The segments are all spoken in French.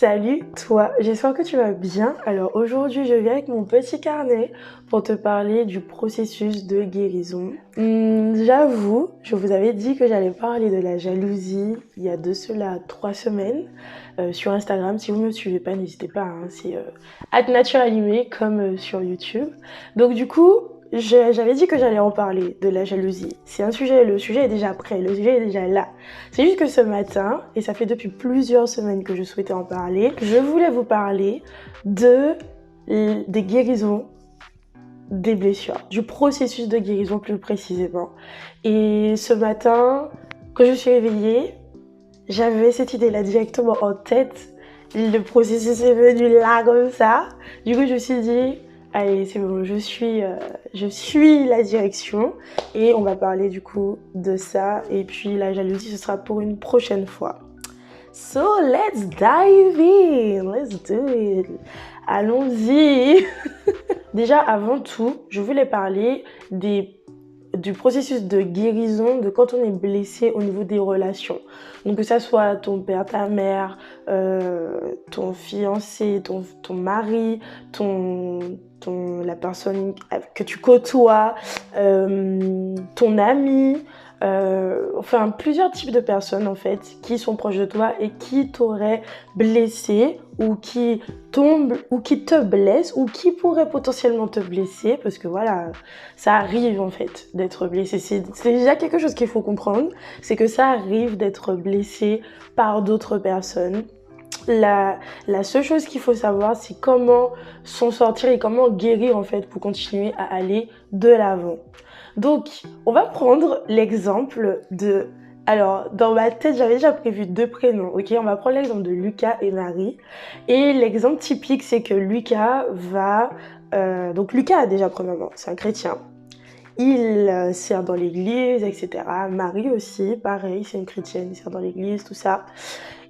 Salut toi, j'espère que tu vas bien. Alors aujourd'hui je viens avec mon petit carnet pour te parler du processus de guérison. J'avoue, je vous avais dit que j'allais parler de la jalousie il y a de cela 3 semaines sur Instagram. Si vous ne me suivez pas, n'hésitez pas, hein, c'est @natureanimé comme sur YouTube. Donc du coup, j'avais dit que j'allais en parler de la jalousie. C'est un sujet, le sujet est déjà prêt, le sujet est déjà là. C'est juste que ce matin, et ça fait depuis plusieurs semaines que je souhaitais en parler, je voulais vous parler des guérisons des blessures, du processus de guérison plus précisément. Et ce matin, quand je suis réveillée, j'avais cette idée-là directement en tête. Le processus est venu là comme ça. Du coup, je me suis dit, allez, c'est bon, je suis la direction et on va parler du coup de ça. Et puis la jalousie, ce sera pour une prochaine fois. So, let's dive in, let's do it. Allons-y. Déjà, avant tout, je voulais parler du processus de guérison de quand on est blessé au niveau des relations. Donc que ça soit ton père, ta mère, ton fiancé, ton mari, la personne que tu côtoies, ton ami, enfin plusieurs types de personnes en fait qui sont proches de toi et qui t'auraient blessé ou qui tombent ou qui te blessent ou qui pourraient potentiellement te blesser parce que voilà, ça arrive en fait d'être blessé. C'est déjà quelque chose qu'il faut comprendre, c'est que ça arrive d'être blessé par d'autres personnes. La seule chose qu'il faut savoir, c'est comment s'en sortir et comment guérir en fait pour continuer à aller de l'avant. Donc, on va prendre l'exemple de... Alors, dans ma tête, j'avais déjà prévu 2 prénoms, ok? On va prendre l'exemple de Lucas et Marie. Et l'exemple typique, c'est que Lucas va... donc, Lucas a déjà, premièrement, c'est un chrétien. Il sert dans l'église, etc. Marie aussi, pareil, c'est une chrétienne, il sert dans l'église, tout ça.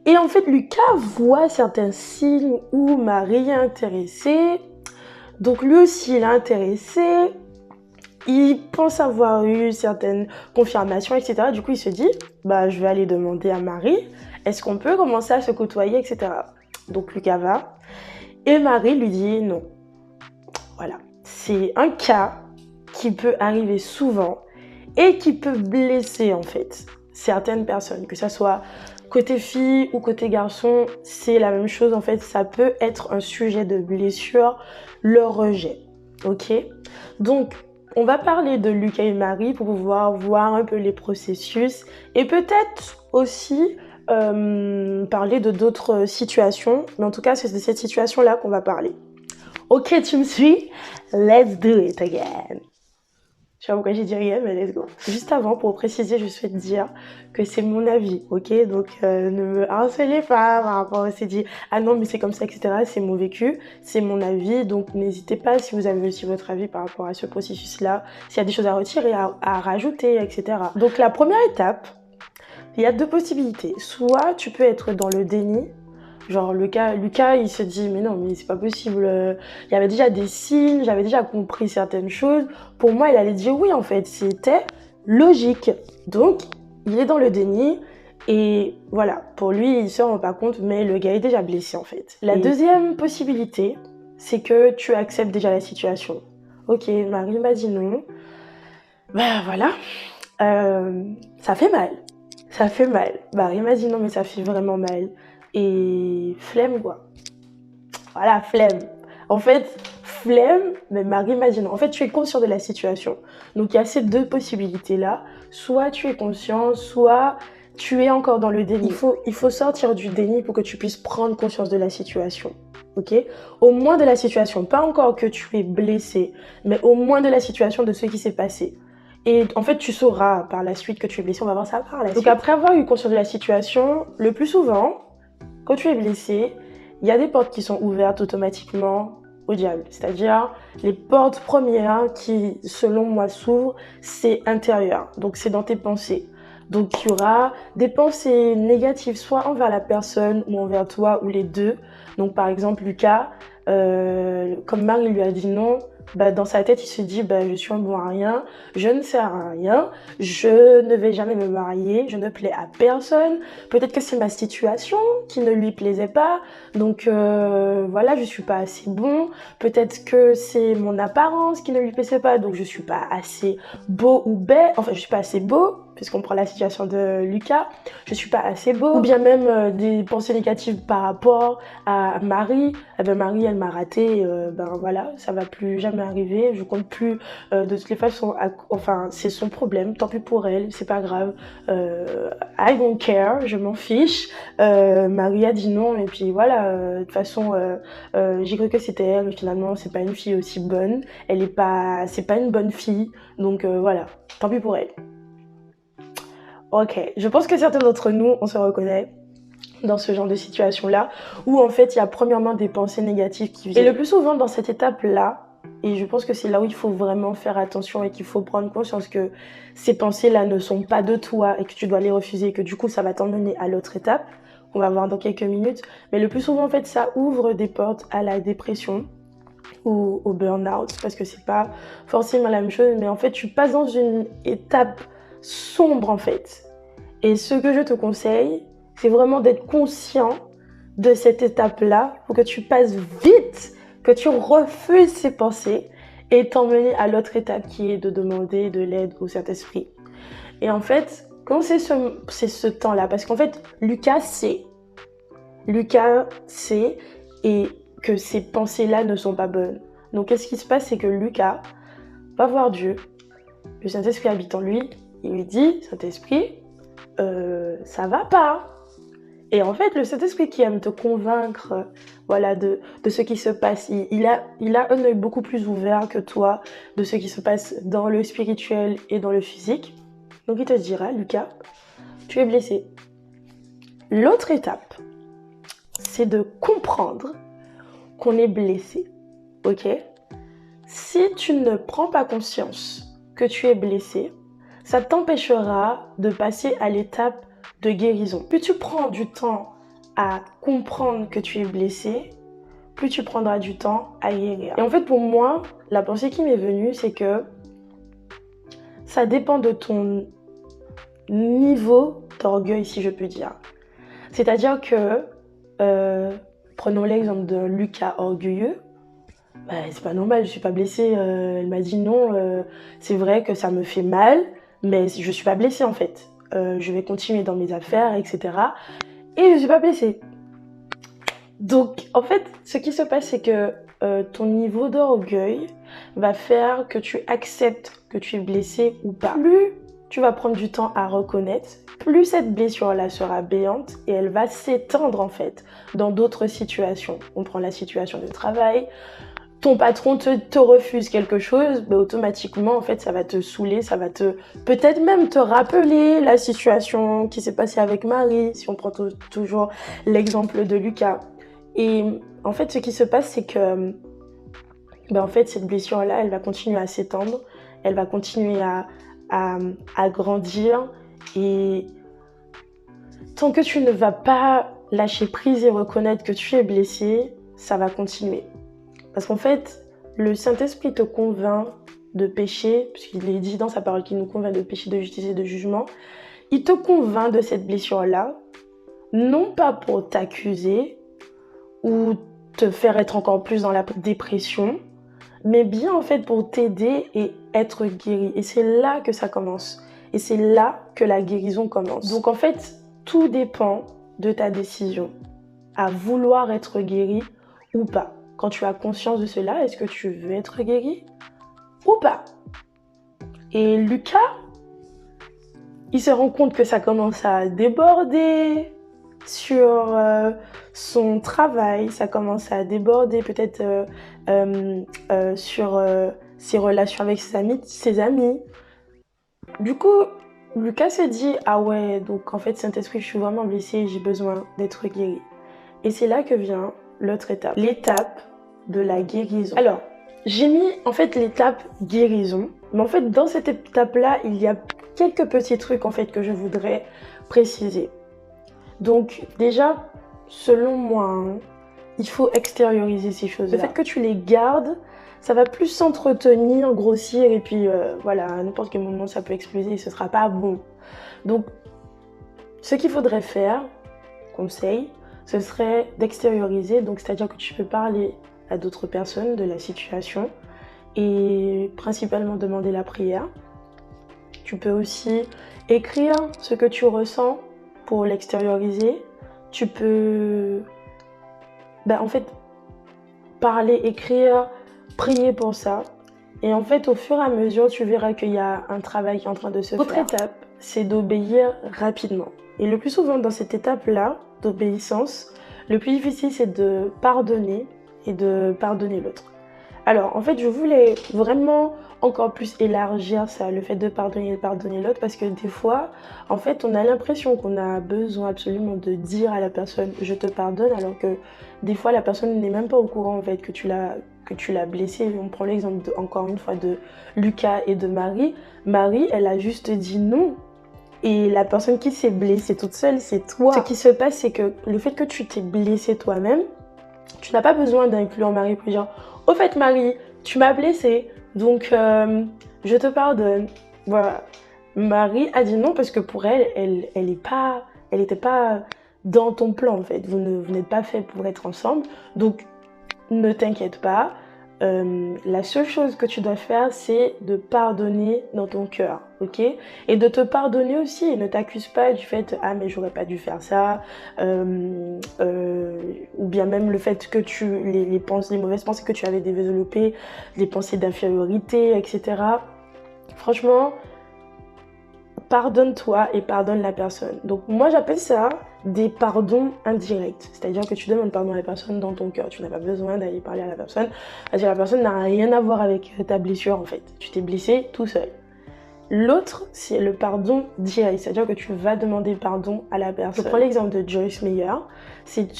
Et en fait, Lucas voit certains signes où Marie est intéressée. Donc, lui aussi, il est intéressé. Il pense avoir eu certaines confirmations, etc. Du coup, il se dit, je vais aller demander à Marie, est-ce qu'on peut commencer à se côtoyer, etc. Donc, Lucas va. Et Marie lui dit non. Voilà. C'est un cas qui peut arriver souvent et qui peut blesser, en fait, certaines personnes. Que ça soit côté fille ou côté garçon, c'est la même chose. En fait, ça peut être un sujet de blessure, le rejet. Ok? Donc, on va parler de Lucas et Marie pour pouvoir voir un peu les processus et peut-être aussi parler de d'autres situations. Mais en tout cas, c'est de cette situation-là qu'on va parler. Ok, tu me suis? Let's do it again. Je sais pas pourquoi j'ai dit rien, mais let's go. Juste avant, pour préciser, je souhaite dire que c'est mon avis, ok? Donc, ne me harcelez pas par rapport à ce dit « Ah non, mais c'est comme ça, etc. » C'est mon vécu, c'est mon avis. Donc, n'hésitez pas si vous avez aussi votre avis par rapport à ce processus-là, s'il y a des choses à retirer, à rajouter, etc. Donc, la première étape, il y a 2 possibilités. Soit tu peux être dans le déni. Genre Lucas, il se dit mais non, mais c'est pas possible. Il y avait déjà des signes, j'avais déjà compris certaines choses. Pour moi, il allait dire oui en fait, c'était logique. Donc, il est dans le déni et voilà, pour lui, il se rend pas compte, mais le gars est déjà blessé en fait. La deuxième possibilité, c'est que tu acceptes déjà la situation. Ok, Marie m'a dit non. Voilà, ça fait mal. Ça fait mal. Marie m'a dit non, mais ça fait vraiment mal. Et flemme quoi. Voilà, flemme. En fait, flemme, mais Marie m'a dit non. En fait, tu es conscient de la situation. Donc, il y a ces 2 possibilités-là. Soit tu es conscient, soit tu es encore dans le déni. Il faut sortir du déni pour que tu puisses prendre conscience de la situation. Ok? Au moins de la situation. Pas encore que tu es blessé, mais au moins de la situation de ce qui s'est passé. Et en fait, tu sauras par la suite que tu es blessé. On va voir ça par la suite. Donc, après avoir eu conscience de la situation, le plus souvent, quand tu es blessé, il y a des portes qui sont ouvertes automatiquement au diable. C'est-à-dire, les portes premières qui, selon moi, s'ouvrent, c'est intérieur. Donc, c'est dans tes pensées. Donc, il y aura des pensées négatives, soit envers la personne ou envers toi, ou les deux. Donc, par exemple, Lucas, comme Marie lui a dit non, bah, dans sa tête, il se dit bah, je suis un bon à rien, je ne sers à rien, je ne vais jamais me marier, je ne plais à personne. Peut-être que c'est ma situation qui ne lui plaisait pas, donc voilà, je suis pas assez bon. Peut-être que c'est mon apparence qui ne lui plaisait pas, donc je suis pas assez beau ou belle. Enfin, je suis pas assez beau, puisqu'on prend la situation de Lucas, je suis pas assez beau. Ou bien même des pensées négatives par rapport à Marie. Eh ben Marie, elle m'a raté, ben voilà, ça va plus jamais arriver, je compte plus de toutes les façons, enfin c'est son problème, tant pis pour elle, c'est pas grave, I don't care, je m'en fiche. Marie a dit non et puis voilà, de toute façon j'ai cru que c'était elle, mais finalement c'est pas une fille aussi bonne, elle est pas, c'est pas une bonne fille, donc voilà, tant pis pour elle. Ok, je pense que certains d'entre nous, on se reconnaît dans ce genre de situation-là, où en fait il y a premièrement des pensées négatives qui viennent. Et le plus souvent dans cette étape-là, et je pense que c'est là où il faut vraiment faire attention et qu'il faut prendre conscience que ces pensées-là ne sont pas de toi et que tu dois les refuser et que du coup ça va t'emmener à l'autre étape, qu'on va voir dans quelques minutes. Mais le plus souvent en fait ça ouvre des portes à la dépression ou au burn-out, parce que c'est pas forcément la même chose, mais en fait tu passes dans une étape sombre en fait. Et ce que je te conseille, c'est vraiment d'être conscient de cette étape-là pour que tu passes vite, que tu refuses ces pensées et t'emmener à l'autre étape qui est de demander de l'aide au Saint-Esprit. Et en fait, quand c'est ce temps-là, parce qu'en fait, Lucas sait et que ces pensées-là ne sont pas bonnes. Donc, qu'est-ce qui se passe, c'est que Lucas va voir Dieu, le Saint-Esprit habite en lui, il lui dit, Saint-Esprit, ça va pas. Et en fait, le Saint-Esprit qui aime te convaincre, voilà, de ce qui se passe, il a un œil beaucoup plus ouvert que toi de ce qui se passe dans le spirituel et dans le physique. Donc il te dira, Lucas, tu es blessé. L'autre étape, c'est de comprendre qu'on est blessé, ok? Si tu ne prends pas conscience que tu es blessé, ça t'empêchera de passer à l'étape de guérison. Plus tu prends du temps à comprendre que tu es blessé, plus tu prendras du temps à guérir. Et en fait, pour moi, la pensée qui m'est venue, c'est que ça dépend de ton niveau d'orgueil, si je peux dire. C'est-à-dire que, prenons l'exemple de Lucas orgueilleux, bah, c'est pas normal, je suis pas blessée. Elle m'a dit non, c'est vrai que ça me fait mal, mais je suis pas blessée en fait. Je vais continuer dans mes affaires, etc. Et je suis pas blessée. Donc, en fait, ce qui se passe, c'est que ton niveau d'orgueil va faire que tu acceptes que tu es blessée ou pas. Plus tu vas prendre du temps à reconnaître, plus cette blessure-là sera béante et elle va s'étendre en fait dans d'autres situations. On prend la situation de travail. Ton patron te refuse quelque chose, bah, automatiquement, en fait, ça va te saouler, ça va peut-être même te rappeler la situation qui s'est passée avec Marie, si on prend toujours l'exemple de Lucas. Et en fait, ce qui se passe, c'est que, bah, en fait, cette blessure-là, elle va continuer à s'étendre, elle va continuer à grandir. Et tant que tu ne vas pas lâcher prise et reconnaître que tu es blessé, ça va continuer. Parce qu'en fait, le Saint-Esprit te convainc de péché, puisqu'il est dit dans sa parole qu'il nous convainc de péché, de justice et de jugement. Il te convainc de cette blessure-là, non pas pour t'accuser ou te faire être encore plus dans la dépression, mais bien en fait pour t'aider et être guéri. Et c'est là que ça commence. Et c'est là que la guérison commence. Donc en fait, tout dépend de ta décision à vouloir être guéri ou pas. Quand tu as conscience de cela, est-ce que tu veux être guéri ou pas? Et Lucas, il se rend compte que ça commence à déborder sur son travail, ça commence à déborder peut-être sur ses relations avec ses amis. Du coup, Lucas se dit, ah ouais, donc en fait, Saint-Esprit, je suis vraiment blessée, j'ai besoin d'être guéri. Et c'est là que vient l'autre étape, l'étape de la guérison. Alors, j'ai mis en fait l'étape guérison, mais en fait dans cette étape-là, il y a quelques petits trucs en fait que je voudrais préciser. Donc déjà, selon moi, il faut extérioriser ces choses-là. Le fait que tu les gardes, ça va plus s'entretenir, grossir, et puis voilà, à n'importe quel moment, ça peut exploser et ce sera pas bon. Donc, ce qu'il faudrait faire, conseil, ce serait d'extérioriser, donc c'est-à-dire que tu peux parler à d'autres personnes de la situation et principalement demander la prière. Tu peux aussi écrire ce que tu ressens pour l'extérioriser. Tu peux, en fait, parler, écrire, prier pour ça. Et en fait, au fur et à mesure, tu verras qu'il y a un travail qui est en train de se faire. L'autre étape, c'est d'obéir rapidement. Et le plus souvent, dans cette étape-là d'obéissance, le plus difficile, c'est de pardonner et de pardonner l'autre. Alors, en fait, je voulais vraiment encore plus élargir ça, le fait de pardonner et de pardonner l'autre, parce que des fois, en fait, on a l'impression qu'on a besoin absolument de dire à la personne « je te pardonne », alors que des fois, la personne n'est même pas au courant, en fait, que tu l'as blessé. On prend l'exemple, encore une fois, de Lucas et de Marie. Marie, elle a juste dit non. Et la personne qui s'est blessée toute seule, c'est toi. Ce qui se passe, c'est que le fait que tu t'es blessée toi-même, tu n'as pas besoin d'inclure Marie pour dire « Au fait, Marie, tu m'as blessée, donc je te pardonne. » Voilà. Marie a dit non parce que pour elle, elle n'était pas dans ton plan, en fait. Vous n'êtes pas fait pour être ensemble. Donc, ne t'inquiète pas. La seule chose que tu dois faire, c'est de pardonner dans ton cœur, ok? Et de te pardonner aussi. Ne t'accuse pas du fait « Ah, mais j'aurais pas dû faire ça. » Ou bien même le fait que les mauvaises pensées que tu avais développées, les pensées d'infériorité, etc. Franchement, pardonne-toi et pardonne la personne. Donc moi, j'appelle ça des pardons indirects. C'est-à-dire que tu demandes pardon à la personne dans ton cœur. Tu n'as pas besoin d'aller parler à la personne. Parce que la personne n'a rien à voir avec ta blessure, en fait. Tu t'es blessé tout seul. L'autre, c'est le pardon direct. C'est-à-dire que tu vas demander pardon à la personne. Je prends l'exemple de Joyce Meyer. C'est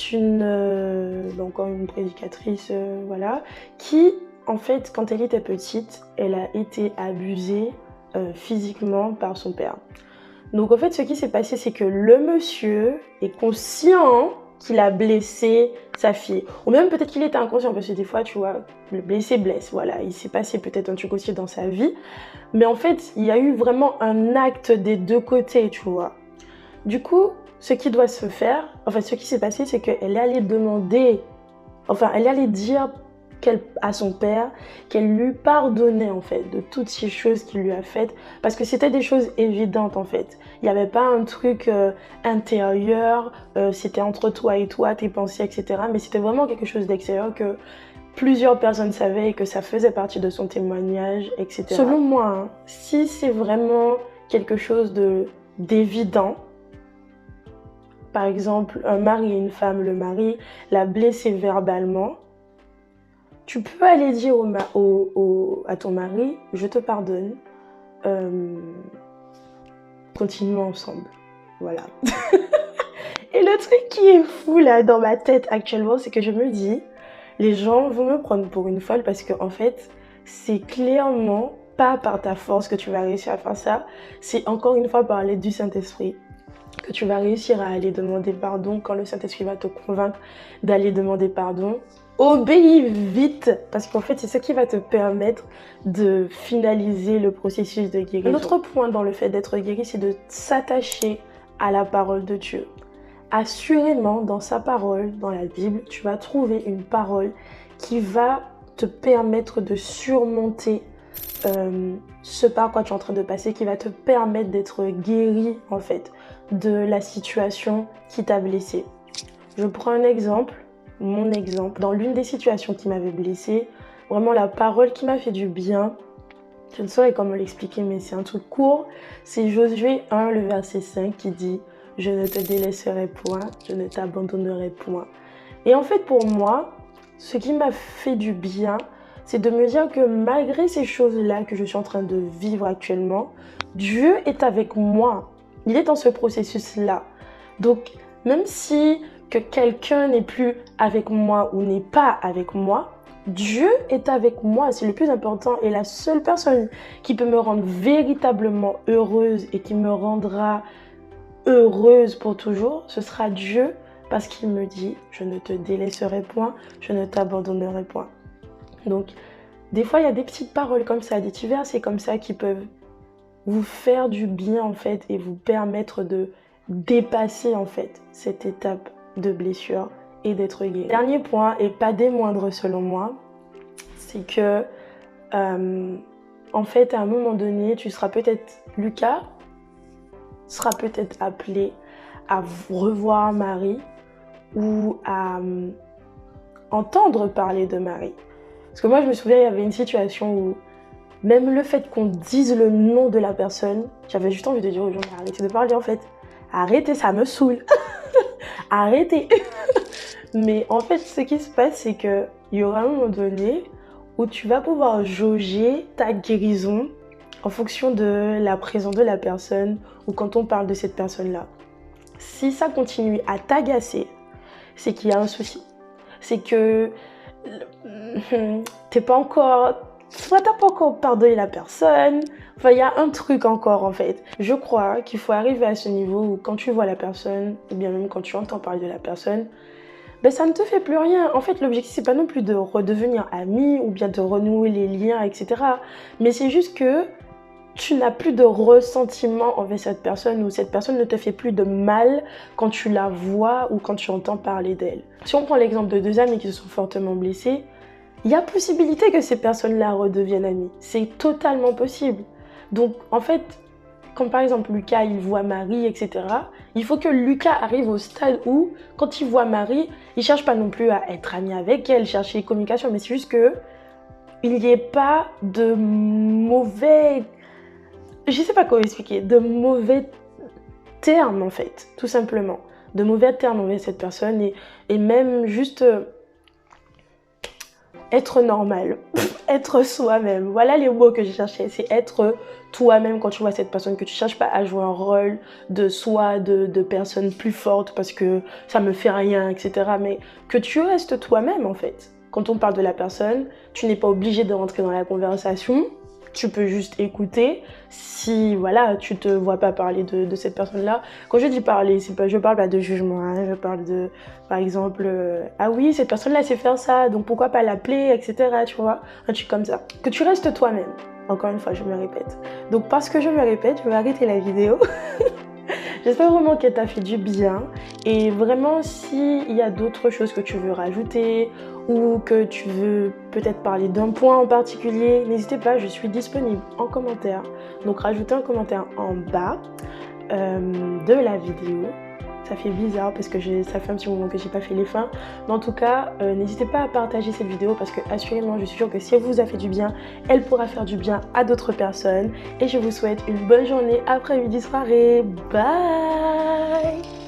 encore une prédicatrice, voilà, qui, en fait, quand elle était petite, elle a été abusée physiquement par son père. Donc en fait, ce qui s'est passé, c'est que le monsieur est conscient qu'il a blessé sa fille. Ou même peut-être qu'il était inconscient, parce que des fois, tu vois, le blessé blesse. Voilà, il s'est passé peut-être un truc aussi dans sa vie. Mais en fait, il y a eu vraiment un acte des deux côtés, tu vois. Du coup, ce qui doit se faire, ce qui s'est passé, c'est qu'elle est allée elle est allée dire à son père qu'elle lui pardonnait en fait de toutes ces choses qu'il lui a faites, parce que c'était des choses évidentes en fait. Il n'y avait pas un truc intérieur, c'était entre toi et toi, tes pensées, etc. Mais c'était vraiment quelque chose d'extérieur que plusieurs personnes savaient et que ça faisait partie de son témoignage, etc. Selon moi, hein, si c'est vraiment quelque chose d'évident, par exemple un mari et une femme, le mari l'a blessé verbalement, tu peux aller dire à ton mari, je te pardonne, continuons ensemble. Voilà. Et le truc qui est fou là dans ma tête actuellement, c'est que je me dis, les gens vont me prendre pour une folle parce que en fait, c'est clairement pas par ta force que tu vas réussir à faire ça. C'est encore une fois par l'aide du Saint-Esprit que tu vas réussir à aller demander pardon quand le Saint-Esprit va te convaincre d'aller demander pardon. Obéis vite, parce qu'en fait, c'est ce qui va te permettre de finaliser le processus de guérison. Un autre point dans le fait d'être guéri, c'est de s'attacher à la parole de Dieu. Assurément, dans sa parole, dans la Bible, tu vas trouver une parole qui va te permettre de surmonter ce par quoi tu es en train de passer, qui va te permettre d'être guéri, en fait, de la situation qui t'a blessé. Je prends un exemple. Mon exemple, dans l'une des situations qui m'avait blessée, vraiment la parole qui m'a fait du bien, je ne saurais comment l'expliquer, mais c'est un truc court, c'est Josué 1, le verset 5 qui dit « Je ne te délaisserai point, je ne t'abandonnerai point ». Et en fait, pour moi, ce qui m'a fait du bien, c'est de me dire que malgré ces choses-là que je suis en train de vivre actuellement, Dieu est avec moi. Il est dans ce processus-là. Donc, même si que quelqu'un n'est plus avec moi ou n'est pas avec moi, Dieu est avec moi, c'est le plus important. Et la seule personne qui peut me rendre véritablement heureuse et qui me rendra heureuse pour toujours, ce sera Dieu, parce qu'il me dit « Je ne te délaisserai point, je ne t'abandonnerai point ». Donc, Des fois, il y a des petites paroles comme ça, des petits versets comme ça qui peuvent vous faire du bien en fait et vous permettre de dépasser en fait cette étape de blessure et d'être guéri. Dernier point, et pas des moindres selon moi, c'est que en fait, à un moment donné, tu seras peut-être, Lucas sera peut-être appelé à revoir Marie ou à entendre parler de Marie. Parce que moi, je me souviens, il y avait une situation où même le fait qu'on dise le nom de la personne, j'avais juste envie de dire aux gens, arrêtez de parler en fait. Arrêtez, ça me saoule. Arrêtez. Mais en fait, ce qui se passe, c'est qu'il y aura un moment donné où tu vas pouvoir jauger ta guérison en fonction de la présence de la personne ou quand on parle de cette personne-là. Si ça continue à t'agacer, c'est qu'il y a un souci. C'est que t'es pas encore... Soit t'as pas encore pardonné la personne, enfin il y a un truc encore en fait. Je crois qu'il faut arriver à ce niveau où quand tu vois la personne, ou bien même quand tu entends parler de la personne, ben ça ne te fait plus rien. En fait, l'objectif, c'est pas non plus de redevenir ami ou bien de renouer les liens, etc. Mais c'est juste que tu n'as plus de ressentiment envers cette personne ou cette personne ne te fait plus de mal quand tu la vois ou quand tu entends parler d'elle. Si on prend l'exemple de deux amis qui se sont fortement blessés, il y a possibilité que ces personnes-là redeviennent amies. C'est totalement possible. Donc, en fait, quand par exemple Lucas, il voit Marie, etc., il faut que Lucas arrive au stade où, quand il voit Marie, il ne cherche pas non plus à être ami avec elle, chercher communication, mais c'est juste que il n'y ait pas de mauvais... Je ne sais pas comment expliquer, de mauvais termes en fait, tout simplement. De mauvais termes envers cette personne et même juste être normal, être soi-même. Voilà les mots que j'ai cherchés, c'est être toi-même quand tu vois cette personne, que tu ne cherches pas à jouer un rôle de soi, de personne plus forte parce que ça me fait rien, etc. Mais que tu restes toi-même en fait. Quand on parle de la personne, tu n'es pas obligé de rentrer dans la conversation. Tu peux juste écouter si voilà, tu te vois pas parler de cette personne-là. Quand je dis parler, c'est pas, je parle pas de jugement, hein, je parle de, par exemple, ah oui, cette personne-là sait faire ça, donc pourquoi pas l'appeler, etc. Tu vois, un truc comme ça. Que tu restes toi-même. Encore une fois, je me répète. Donc parce que je me répète, je vais arrêter la vidéo. J'espère vraiment qu'elle t'a fait du bien. Et vraiment, s'il y a d'autres choses que tu veux rajouter ou que tu veux peut-être parler d'un point en particulier, n'hésitez pas, je suis disponible en commentaire. Donc rajoutez un commentaire en bas de la vidéo. Ça fait bizarre parce que ça fait un petit moment que j'ai pas fait les fins. Mais en tout cas, n'hésitez pas à partager cette vidéo parce que assurément, je suis sûre que si elle vous a fait du bien, elle pourra faire du bien à d'autres personnes. Et je vous souhaite une bonne journée, après-midi, soirée. Bye!